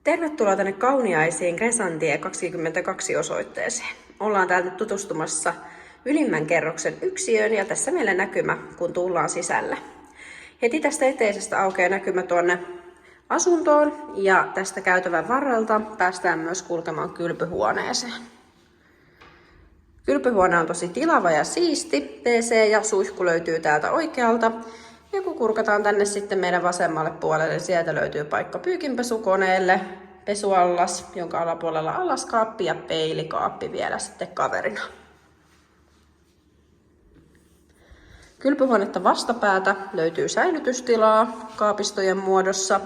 Tervetuloa tänne Kauniaisiin Crescentie 22 osoitteeseen. Ollaan täältä tutustumassa ylimmän kerroksen yksiöön ja tässä meillä näkymä, kun tullaan sisälle. Heti tästä eteisestä aukeaa näkymä tuonne asuntoon ja tästä käytävän varrelta päästään myös kulkemaan kylpyhuoneeseen. Kylpyhuone on tosi tilava ja siisti. WC ja suihku löytyy täältä oikealta. Ja kun kurkataan tänne sitten meidän vasemmalle puolelle, niin sieltä löytyy paikka pyykinpesukoneelle, pesuallas, jonka alapuolella allaskaappi ja peilikaappi vielä sitten kaverina. Kylpyhuonetta vastapäätä löytyy säilytystilaa kaapistojen muodossa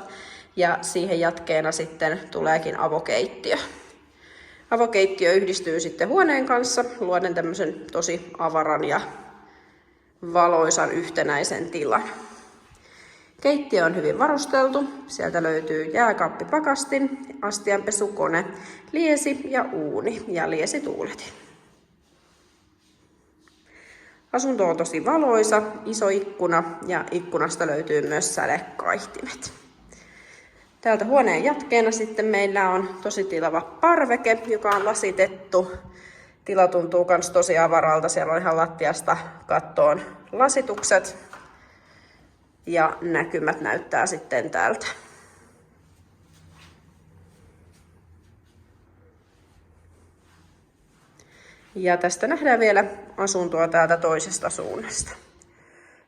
ja siihen jatkeena sitten tuleekin avokeittiö. Avokeittiö yhdistyy sitten huoneen kanssa luoden tämmöisen tosi avaran ja valoisan yhtenäisen tilan. Keittiö on hyvin varusteltu. Sieltä löytyy jääkaappipakastin, astianpesukone, liesi ja uuni ja liesituuletin. Asunto on tosi valoisa, iso ikkuna ja ikkunasta löytyy myös sädekaihtimet. Täältä huoneen jatkeena sitten meillä on tosi tilava parveke, joka on lasitettu. Tila tuntuu myös tosi avaralta. Siellä on ihan lattiasta kattoon lasitukset ja näkymät näyttää sitten täältä. Ja tästä nähdään vielä asuntoa täältä toisesta suunnasta.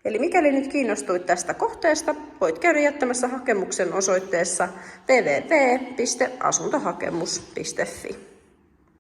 Eli mikäli nyt kiinnostuit tästä kohteesta, voit käydä jättämässä hakemuksen osoitteessa www.asuntohakemus.fi.